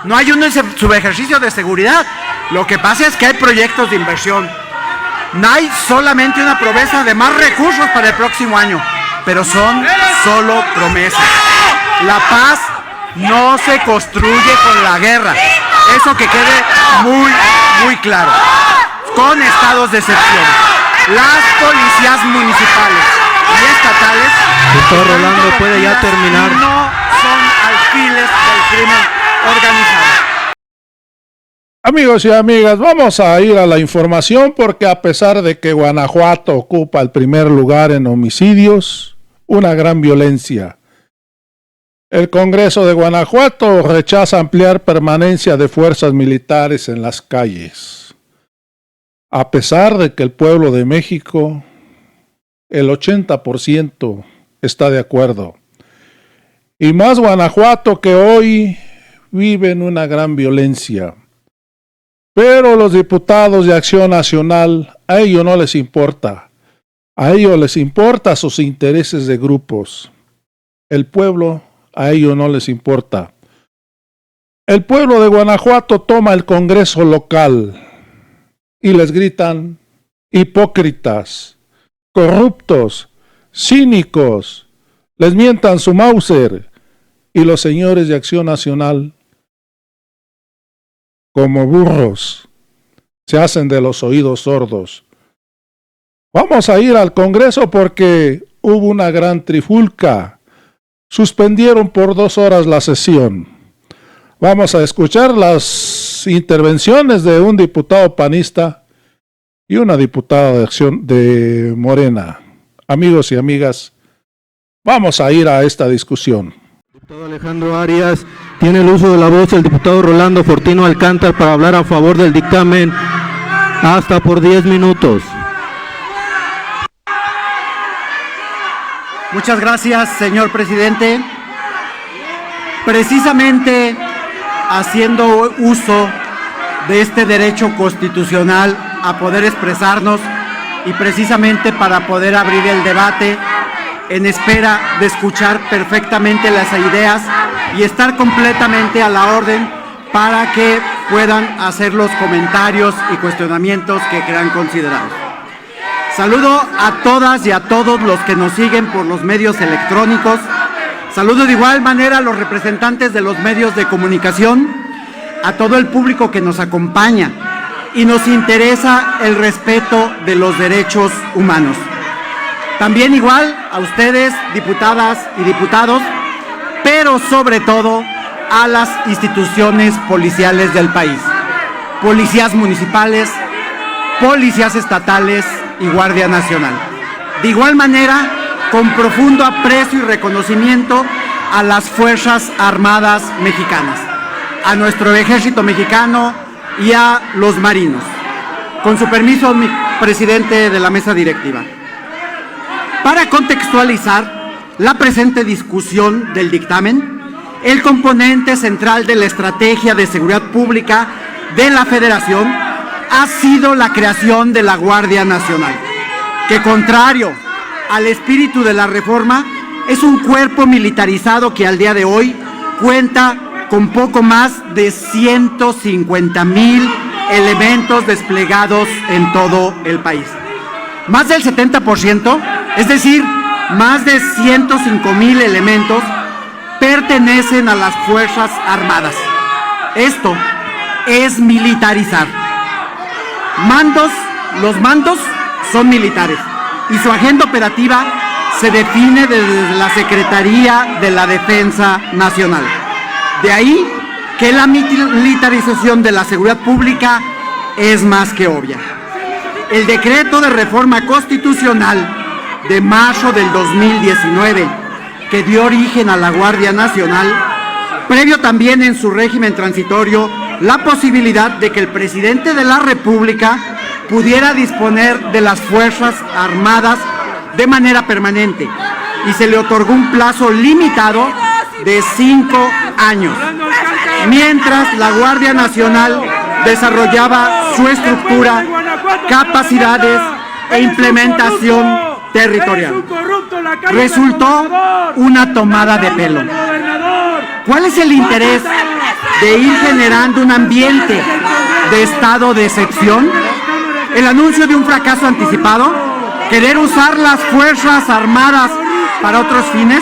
no hay un subejercicio de seguridad. Lo que pasa es que hay proyectos de inversión. No hay solamente una promesa de más recursos para el próximo año, pero son solo promesas. La paz no se construye con la guerra. Eso que quede muy claro. Con estados de excepción. Las policías municipales y estatales, doctor Rolando, puede ya terminar. No son alfiles del crimen organizado. Amigos y amigas, vamos a ir a la información porque a pesar de que Guanajuato ocupa el primer lugar en homicidios, una gran violencia. El Congreso de Guanajuato rechaza ampliar permanencia de fuerzas militares en las calles. A pesar de que el pueblo de México, el 80% está de acuerdo. Y más Guanajuato que hoy vive en una gran violencia. Pero los diputados de Acción Nacional, a ellos no les importa. A ellos les importa sus intereses de grupos. El pueblo, a ellos no les importa. El pueblo de Guanajuato toma el Congreso local y les gritan hipócritas, corruptos, cínicos, les mientan su Mauser, y los señores de Acción Nacional, como burros, se hacen de los oídos sordos. Vamos a ir al Congreso porque hubo una gran trifulca. Suspendieron por 2 horas la sesión. Vamos a escuchar las intervenciones de un diputado panista y una diputada de Acción de Morena. Amigos y amigas, vamos a ir a esta discusión. Diputado Alejandro Arias, tiene el uso de la voz el diputado Rolando Fortino Alcántar para hablar a favor del dictamen hasta por 10 minutos. Muchas gracias, señor presidente. Precisamente haciendo uso de este derecho constitucional a poder expresarnos y precisamente para poder abrir el debate en espera de escuchar perfectamente las ideas y estar completamente a la orden para que puedan hacer los comentarios y cuestionamientos que crean considerados. Saludo a todas y a todos los que nos siguen por los medios electrónicos. Saludo de igual manera a los representantes de los medios de comunicación, a todo el público que nos acompaña y nos interesa el respeto de los derechos humanos. También igual a ustedes, diputadas y diputados, pero sobre todo a las instituciones policiales del país, policías municipales, policías estatales y Guardia Nacional. De igual manera, con profundo aprecio y reconocimiento a las Fuerzas Armadas mexicanas, a nuestro ejército mexicano y a los marinos. Con su permiso, mi presidente de la mesa directiva. Para contextualizar la presente discusión del dictamen, el componente central de la estrategia de seguridad pública de la Federación ha sido la creación de la Guardia Nacional, que contrario al espíritu de la reforma, es un cuerpo militarizado que al día de hoy cuenta con poco más de 150,000 elementos desplegados en todo el país. Más del 70%, es decir, más de 105,000 elementos pertenecen a las Fuerzas Armadas. Esto es militarizar. Los mandos son militares y su agenda operativa se define desde la Secretaría de la Defensa Nacional. De ahí que la militarización de la seguridad pública es más que obvia. El decreto de reforma constitucional de marzo del 2019, que dio origen a la Guardia Nacional, previo también en su régimen transitorio la posibilidad de que el presidente de la República pudiera disponer de las Fuerzas Armadas de manera permanente y se le otorgó un plazo limitado de 5 años, mientras la Guardia Nacional desarrollaba su estructura, capacidades e implementación territorial. Resultó una tomada de pelo. ¿Cuál es el interés de ir generando un ambiente de estado de excepción, el anuncio de un fracaso anticipado, querer usar las Fuerzas Armadas para otros fines,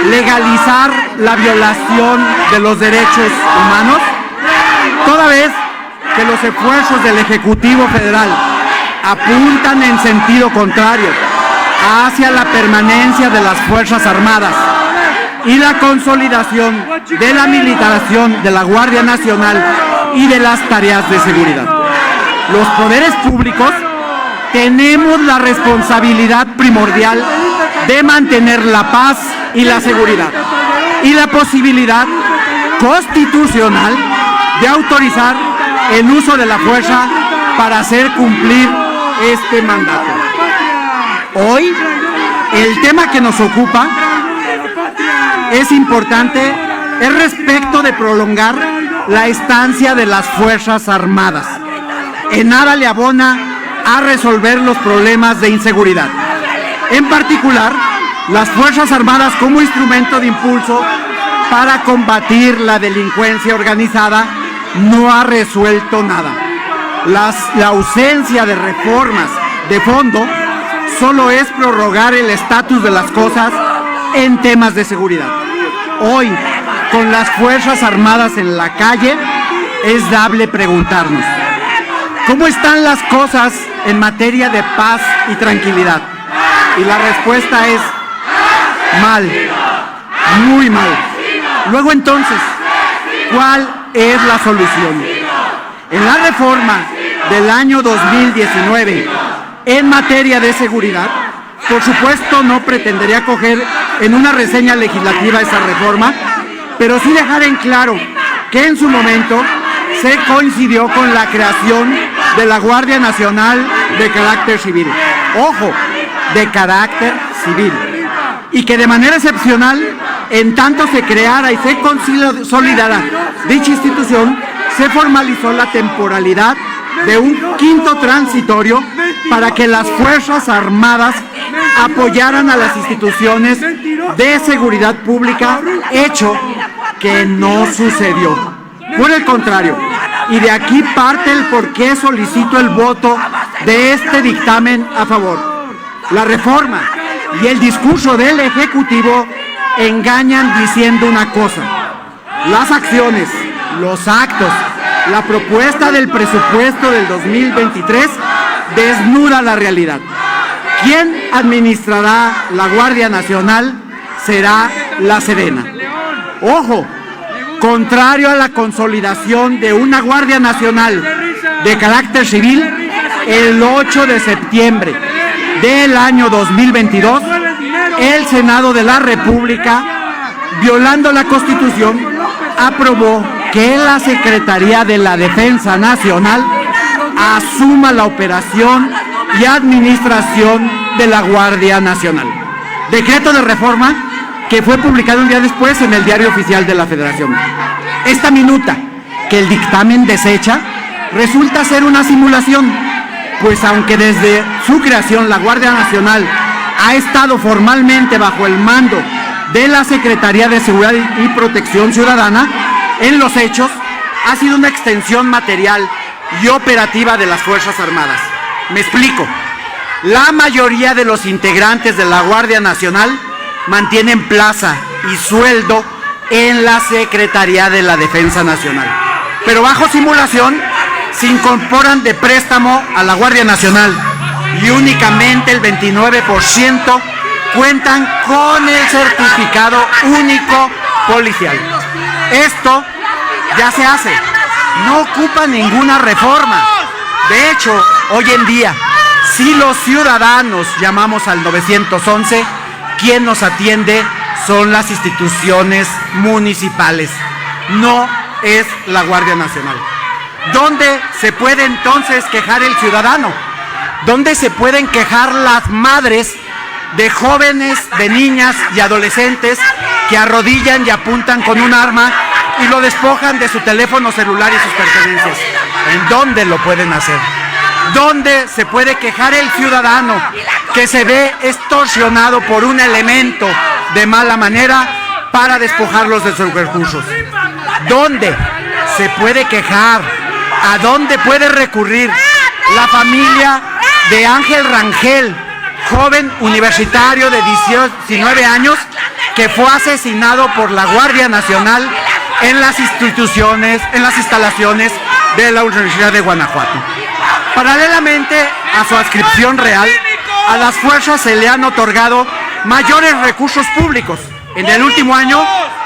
legalizar la violación de los derechos humanos, toda vez que los esfuerzos del Ejecutivo Federal apuntan en sentido contrario hacia la permanencia de las Fuerzas Armadas y la consolidación de la militarización de la Guardia Nacional y de las tareas de seguridad. Los poderes públicos tenemos la responsabilidad primordial de mantener la paz y la seguridad y la posibilidad constitucional de autorizar el uso de la fuerza para hacer cumplir este mandato. Hoy, el tema que nos ocupa es importante, es respecto de prolongar la estancia de las Fuerzas Armadas. En nada le abona a resolver los problemas de inseguridad. En particular, las Fuerzas Armadas como instrumento de impulso para combatir la delincuencia organizada no ha resuelto nada. La ausencia de reformas de fondo solo es prorrogar el estatus de las cosas en temas de seguridad. Hoy, con las Fuerzas Armadas en la calle, es dable preguntarnos: ¿cómo están las cosas en materia de paz y tranquilidad? Y la respuesta es mal, muy mal. Luego entonces, ¿cuál es la solución? En la reforma del año 2019 en materia de seguridad, por supuesto no pretendería coger en una reseña legislativa esa reforma, pero sí dejar en claro que en su momento se coincidió con la creación de la Guardia Nacional de carácter civil. Ojo, de carácter civil. Y que de manera excepcional, en tanto se creara y se consolidara dicha institución, se formalizó la temporalidad de un quinto transitorio para que las Fuerzas Armadas apoyaran a las instituciones de seguridad pública, hecho que no sucedió. Por el contrario, y de aquí parte el por qué solicito el voto de este dictamen a favor. La reforma y el discurso del Ejecutivo engañan diciendo una cosa: las acciones, los actos, la propuesta del presupuesto del 2023 desnuda la realidad. Quien administrará la Guardia Nacional será la Sedena. Ojo, contrario a la consolidación de una Guardia Nacional de carácter civil, el 8 de septiembre del año 2022, el Senado de la República, violando la Constitución, aprobó que la Secretaría de la Defensa Nacional asuma la operación y administración de la Guardia Nacional. Decreto de reforma que fue publicado un día después en el Diario Oficial de la Federación. Esta minuta que el dictamen desecha resulta ser una simulación, pues aunque desde su creación la Guardia Nacional ha estado formalmente bajo el mando de la Secretaría de Seguridad y Protección Ciudadana, en los hechos ha sido una extensión material y operativa de las Fuerzas Armadas. Me explico. La mayoría de los integrantes de la Guardia Nacional mantienen plaza y sueldo en la Secretaría de la Defensa Nacional, pero bajo simulación se incorporan de préstamo a la Guardia Nacional y únicamente el 29% cuentan con el certificado único policial. Esto ya se hace, no ocupa ninguna reforma. De hecho, hoy en día, si los ciudadanos llamamos al 911, quien nos atiende son las instituciones municipales, no es la Guardia Nacional. ¿Dónde se puede entonces quejar el ciudadano? ¿Dónde se pueden quejar las madres de jóvenes, de niñas y adolescentes que arrodillan y apuntan con un arma y lo despojan de su teléfono celular y sus pertenencias? ¿En dónde lo pueden hacer? ¿Dónde se puede quejar el ciudadano que se ve extorsionado por un elemento de mala manera para despojarlos de sus recursos? ¿Dónde se puede quejar? ¿A dónde puede recurrir la familia de Ángel Rangel, joven universitario de 19 años que fue asesinado por la Guardia Nacional en las instalaciones de la Universidad de Guanajuato? Paralelamente a su adscripción real, a las fuerzas se le han otorgado mayores recursos públicos. En el último año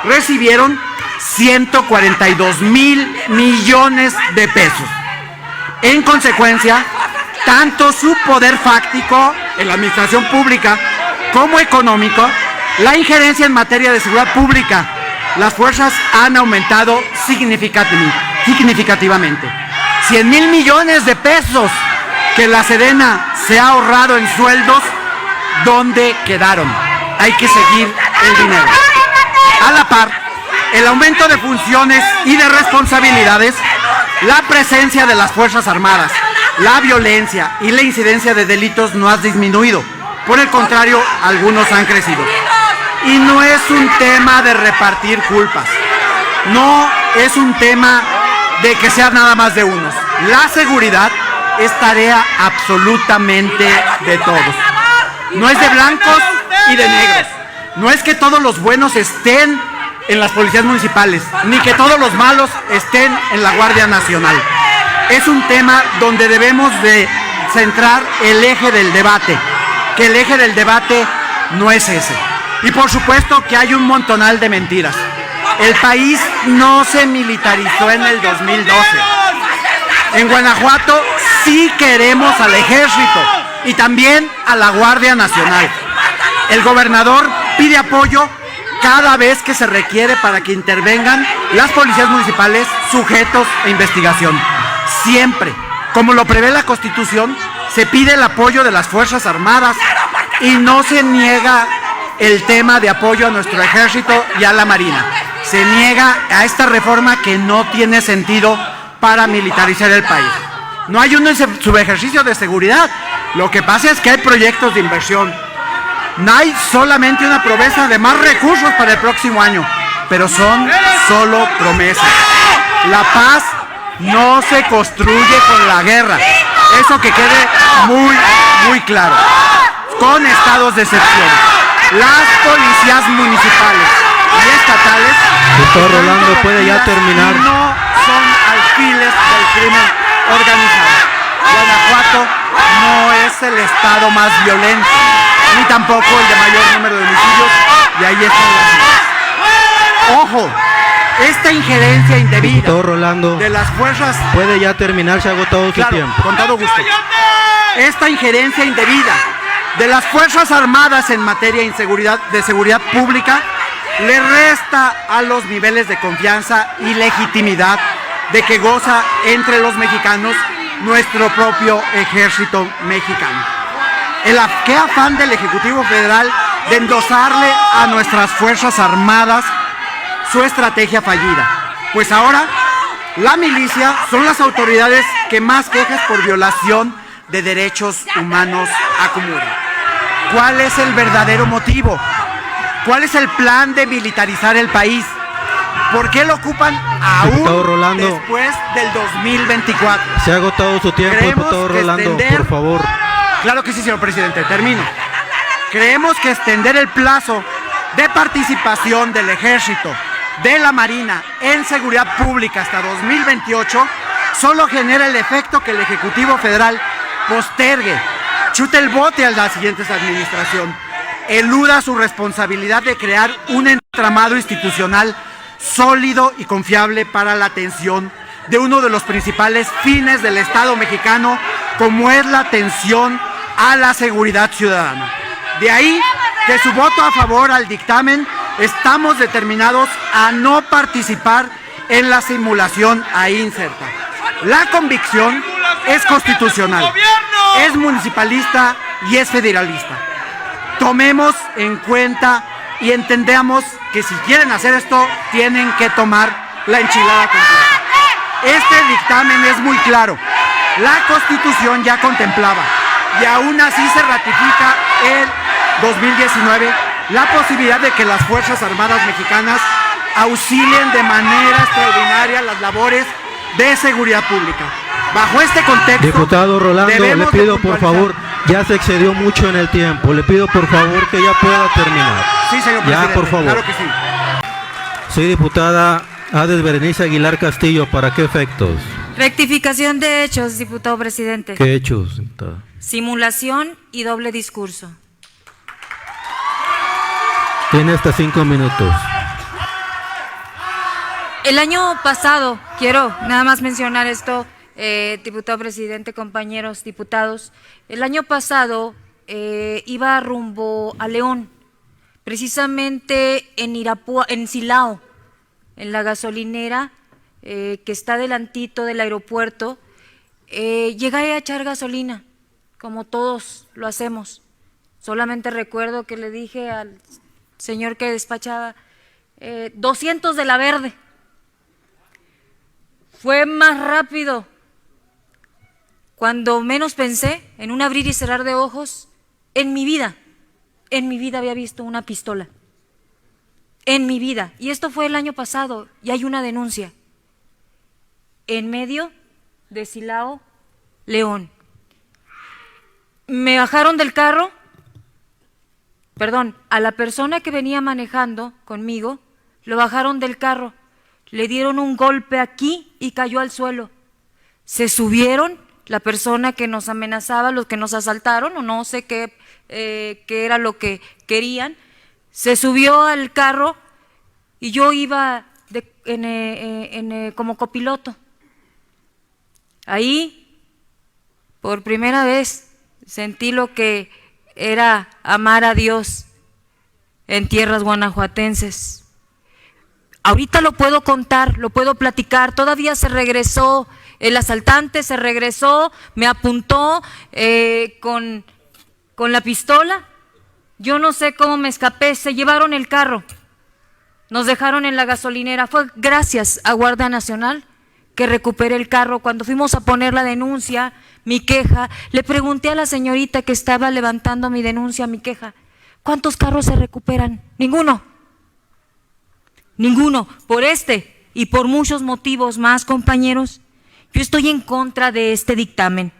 recibieron 142,000 millones de pesos. En consecuencia, tanto su poder fáctico en la administración pública como económico, la injerencia en materia de seguridad pública, las fuerzas han aumentado significativamente. 100,000 millones de pesos que la Sedena se ha ahorrado en sueldos, ¿dónde quedaron? Hay que seguir el dinero. A la par, el aumento de funciones y de responsabilidades, la presencia de las Fuerzas Armadas, la violencia y la incidencia de delitos no ha disminuido. Por el contrario, algunos han crecido. Y no es un tema de repartir culpas. No es un tema de que sea nada más de unos. La seguridad es tarea absolutamente de todos. No es de blancos y de negros. No es que todos los buenos estén en las policías municipales, ni que todos los malos estén en la Guardia Nacional. Es un tema donde debemos de centrar el eje del debate, que el eje del debate no es ese. Y por supuesto que hay un montonal de mentiras. El país no se militarizó en el 2012. En Guanajuato sí queremos al ejército y también a la Guardia Nacional. El gobernador pide apoyo cada vez que se requiere para que intervengan las policías municipales sujetos a investigación. Siempre, como lo prevé la Constitución, se pide el apoyo de las Fuerzas Armadas y no se niega el tema de apoyo a nuestro ejército y a la Marina. Se niega a esta reforma que no tiene sentido para militarizar el país. No hay un subejercicio de seguridad. Lo que pasa es que hay proyectos de inversión. No hay solamente una promesa de más recursos para el próximo año, pero son solo promesas. La paz no se construye con la guerra. Eso que quede muy claro. Con estados de excepción. Las policías municipales y estatales, Doctor Rolando, puede ya terminar. No son alfiles del crimen organizado. Guanajuato no es el estado más violento, ni tampoco el de mayor número de homicidios, y ahí están las cifras. Ojo, esta injerencia indebida Doctor Rolando, de las fuerzas... puede ya terminar, se ha agotado su tiempo. Con todo gusto. Esta injerencia indebida de las Fuerzas Armadas en materia de seguridad pública le resta a los niveles de confianza y legitimidad de que goza entre los mexicanos nuestro propio ejército mexicano. ¿Qué afán del Ejecutivo Federal de endosarle a nuestras Fuerzas Armadas su estrategia fallida? Pues ahora la milicia son las autoridades que más quejas por violación de derechos humanos acumulan. ¿Cuál es el verdadero motivo? ¿Cuál es el plan de militarizar el país? ¿Por qué lo ocupan Diputado aún Rolando, después del 2024? se ha agotado su tiempo, diputado Rolando, por favor. Claro que sí, señor presidente, termino. Creemos que extender el plazo de participación del Ejército, de la Marina en seguridad pública hasta 2028 solo genera el efecto que el Ejecutivo Federal postergue, chute el bote a la siguiente administración, eluda su responsabilidad de crear un entramado institucional sólido y confiable para la atención de uno de los principales fines del Estado mexicano, como es la atención a la seguridad ciudadana. De ahí que su voto a favor al dictamen, estamos determinados a no participar en la simulación ahí inserta. La convicción es constitucional, es municipalista y es federalista. Tomemos en cuenta y entendamos que si quieren hacer esto, tienen que tomar la enchilada completa. Este dictamen es muy claro. La Constitución ya contemplaba, y aún así se ratifica en 2019, la posibilidad de que las Fuerzas Armadas mexicanas auxilien de manera extraordinaria las labores de seguridad pública. Bajo este contexto, Diputado Rolando, le debemos de pido por puntualizar. favor, ya se excedió mucho en el tiempo, le pido por favor que ya pueda terminar. Sí, señor Ya, presidente, por favor. claro que sí. Soy diputada Ades Berenice Aguilar Castillo, ¿para qué efectos? Rectificación de hechos, diputado presidente. ¿Qué hechos, diputada? Simulación y doble discurso. Tiene hasta 5 minutos. El año pasado, quiero nada más mencionar esto, diputado presidente, compañeros diputados, el año pasado iba rumbo a León, precisamente en Silao, en la gasolinera que está delantito del aeropuerto. Llegué a echar gasolina, como todos lo hacemos. Solamente recuerdo que le dije al señor que despachaba, 200 de la verde. Fue más rápido. Cuando menos pensé, en un abrir y cerrar de ojos, en mi vida había visto una pistola. En mi vida. Y esto fue el año pasado, y hay una denuncia. En medio de Silao, León. Me bajaron del carro, a la persona que venía manejando conmigo, lo bajaron del carro, le dieron un golpe aquí y cayó al suelo. Se subieron, la persona que nos amenazaba, los que nos asaltaron, o no sé qué era lo que querían, se subió al carro y yo iba como copiloto. Ahí, por primera vez, sentí lo que era amar a Dios en tierras guanajuatenses. Ahorita lo puedo contar, lo puedo platicar. Todavía se regresó, el asaltante se regresó, me apuntó con la pistola. Yo no sé cómo me escapé, se llevaron el carro, nos dejaron en la gasolinera. Fue gracias a Guardia Nacional que recuperé el carro. Cuando fuimos a poner la denuncia, mi queja, le pregunté a la señorita que estaba levantando mi denuncia, mi queja, ¿cuántos carros se recuperan? Ninguno. Ninguno. Por este y por muchos motivos más, compañeros, yo estoy en contra de este dictamen,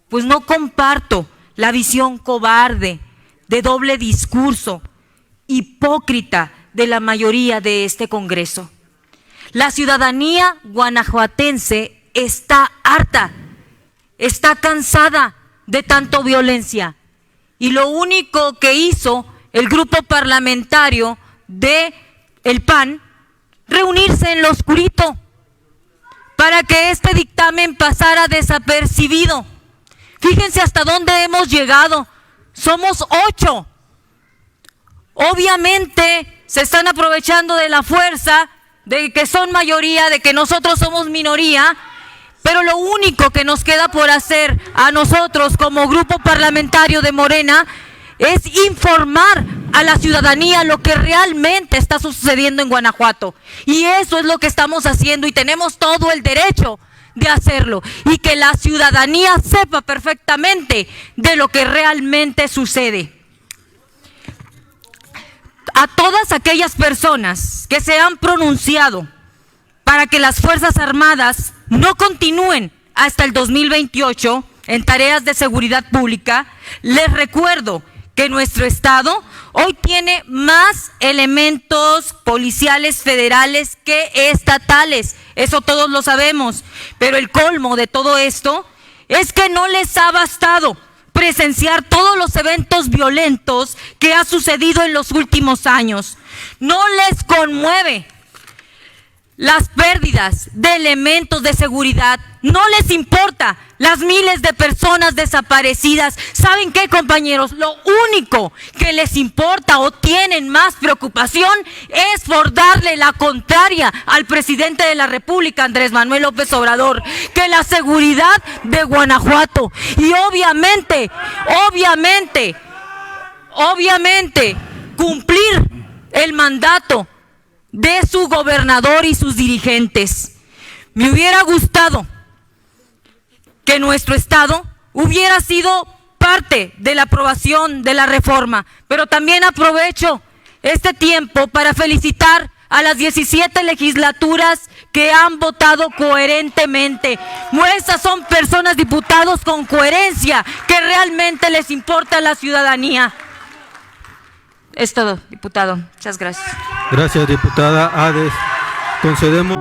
pues no comparto la visión cobarde, de doble discurso, hipócrita de la mayoría de este Congreso. La ciudadanía guanajuatense está harta, está cansada de tanta violencia, y lo único que hizo el grupo parlamentario de el PAN, reunirse en lo oscurito para que este dictamen pasara desapercibido. Fíjense hasta dónde hemos llegado. Somos 8. Obviamente se están aprovechando de la fuerza, de que son mayoría, de que nosotros somos minoría, pero lo único que nos queda por hacer a nosotros como grupo parlamentario de Morena es informar a la ciudadanía lo que realmente está sucediendo en Guanajuato. Y eso es lo que estamos haciendo, y tenemos todo el derecho de hacerlo, y que la ciudadanía sepa perfectamente de lo que realmente sucede. A todas aquellas personas que se han pronunciado para que las Fuerzas Armadas no continúen hasta el 2028 en tareas de seguridad pública, les recuerdo que nuestro estado hoy tiene más elementos policiales federales que estatales. Eso todos lo sabemos, pero el colmo de todo esto es que no les ha bastado presenciar todos los eventos violentos que ha sucedido en los últimos años. No les conmueve las pérdidas de elementos de seguridad, no les importa las miles de personas desaparecidas. ¿Saben qué, compañeros? Lo único que les importa o tienen más preocupación es por darle la contraria al presidente de la República, Andrés Manuel López Obrador, que la seguridad de Guanajuato. Y obviamente, cumplir el mandato de su gobernador y sus dirigentes. Me hubiera gustado que nuestro estado hubiera sido parte de la aprobación de la reforma, pero también aprovecho este tiempo para felicitar a las 17 legislaturas que han votado coherentemente. Esas son personas, diputados, con coherencia, que realmente les importa a la ciudadanía. Es todo, diputado. Muchas gracias. Gracias, diputada Ades. Concedemos